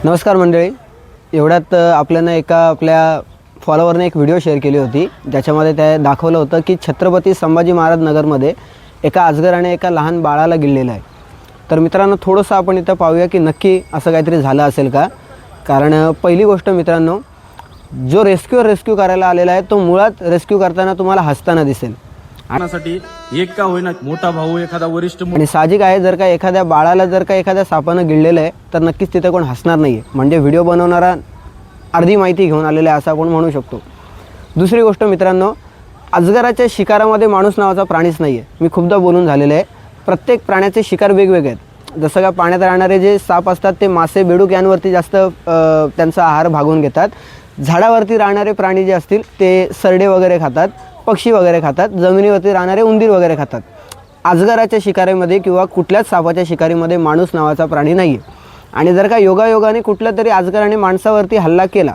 नमस्कार मंडळी, एवढ्यात आपल्याला आपल्या फॉलोवरने एक व्हिडिओ शेअर केली होती, ज्याच्यामध्ये ते दाखवलं होतं की छत्रपती संभाजी महाराज नगरमध्ये एका अजगराने एका लहान बाळाला गिळलेलं आहे। तर मित्रांनो, थोडंसं आपण इथं पाहूया की नक्की असं काहीतरी झालं असेल का। कारण पहिली गोष्ट मित्रांनो, जो रेस्क्यू करायला आलेला आहे तो मुळात रेस्क्यू करताना तुम्हाला हसताना दिसेल। साठी एक का होईना मोठा भाऊ एखादा वरिष्ठ आणि साहजिक आहे, जर का एखाद्या बाळाला जर का एखाद्या सापानं गिळलेलं आहे तर नक्कीच तिथे कोण हसणार नाही आहे। म्हणजे व्हिडिओ बनवणारा अर्धी माहिती घेऊन आलेला आहे असं आपण म्हणू शकतो। दुसरी गोष्ट मित्रांनो, अजगराच्या शिकारामध्ये माणूस नावाचा प्राणीच नाही आहे। मी खूपदा बोलून झालेलं आहे, प्रत्येक प्राण्याचे शिकार वेगवेगळे आहेत। जसं का पाण्यात राहणारे जे साप असतात ते मासे, बेडूक यांवरती जास्त त्यांचा आहार भागवून घेतात। झाडावरती राहणारे प्राणी जे असतील ते सरडे वगैरे खातात, पक्षी वगैरे खातात, जमिनीवरती राहणारे उंदीर वगैरे खातात। अजगराच्या शिकारीमध्ये किंवा कुठल्याच सापाच्या शिकारीमध्ये माणूस नावाचा प्राणी नाही आहे। आणि जर का योगायोगाने कुठल्या तरी अजगराने माणसावरती हल्ला केला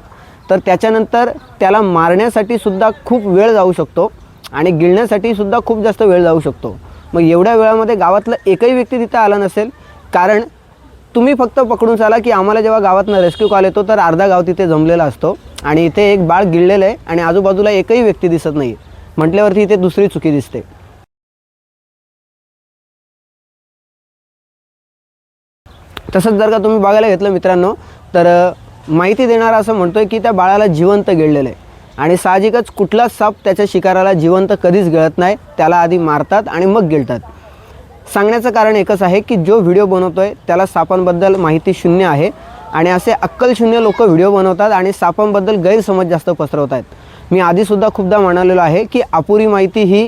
तर त्याच्यानंतर त्याला मारण्यासाठी सुद्धा खूप वेळ जाऊ शकतो आणि गिळण्यासाठी सुद्धा खूप जास्त वेळ जाऊ शकतो। मग एवढ्या वेळामध्ये गावातला एकही व्यक्ती तिथं आला नसेल, कारण तुम्ही फक्त पकडून चाला की आम्हाला जेव्हा गावातनं रेस्क्यू कॉल येतो तर अर्धा गाव तिथे जमलेला असतो आणि इथे एक बाळ गिळलेलं आहे आणि आजूबाजूला एकही व्यक्ती दिसत नाही म्हटल्यावरती इथे दुसरी चुकी दिसते। तसंच जर का तुम्ही बघायला घेतलं मित्रांनो, तर माहिती देणारा असं म्हणतोय की त्या बाळाला जिवंत गिळलेलं आहे आणि साहजिकच कुठलाच साप त्याच्या शिकाराला जिवंत कधीच गिळत नाही, त्याला आधी मारतात आणि मग गिळतात। सांगण्याचं कारण एकच आहे की जो व्हिडिओ बनवतोय त्याला सापांबद्दल माहिती शून्य आहे आणि असे अक्कल शून्य लोक व्हिडिओ बनवतात आणि सापांबद्दल गैरसमज जास्त पसरवत आहेत। मी आधीसुद्धा खूपदा म्हणालेलो आहे की अपुरी माहिती ही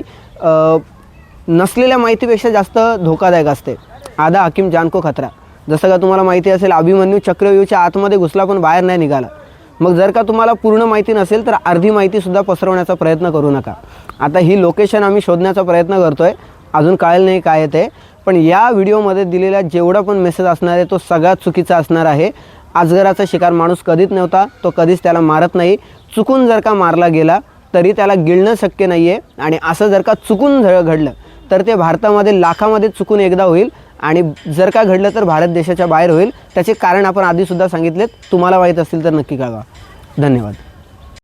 नसलेल्या माहितीपेक्षा जास्त धोकादायक असते। आधा हकीम जान को खतरा। जसं का तुम्हाला माहिती असेल, अभिमन्यू चक्रव्यूहच्या आतमध्ये घुसला पण बाहेर नाही निघाला। मग जर का तुम्हाला पूर्ण माहिती नसेल तर अर्धी माहितीसुद्धा पसरवण्याचा प्रयत्न करू नका। आता ही लोकेशन आम्ही शोधण्याचा प्रयत्न करतोय, अजून कळेल नाही काय ते, पण या व्हिडिओमध्ये दिलेला जेवढा पण मेसेज असणार आहे तो सगळ्यात चुकीचा असणार आहे। अजगराचा शिकार माणूस कधीच नव्हता, तो कधीच त्याला मारत नाही। चुकून जर का मारला गेला तरी त्याला गिळणं शक्य नाही आहे आणि असं जर का चुकून घडलं तर ते भारतामध्ये लाखामध्ये चुकून एकदा होईल आणि जर का घडलं तर भारत देशाच्या बाहेर होईल। त्याचे कारण आपण आधीसुद्धा सांगितलेत, तुम्हाला माहीत असतील तर नक्की कळवा। धन्यवाद।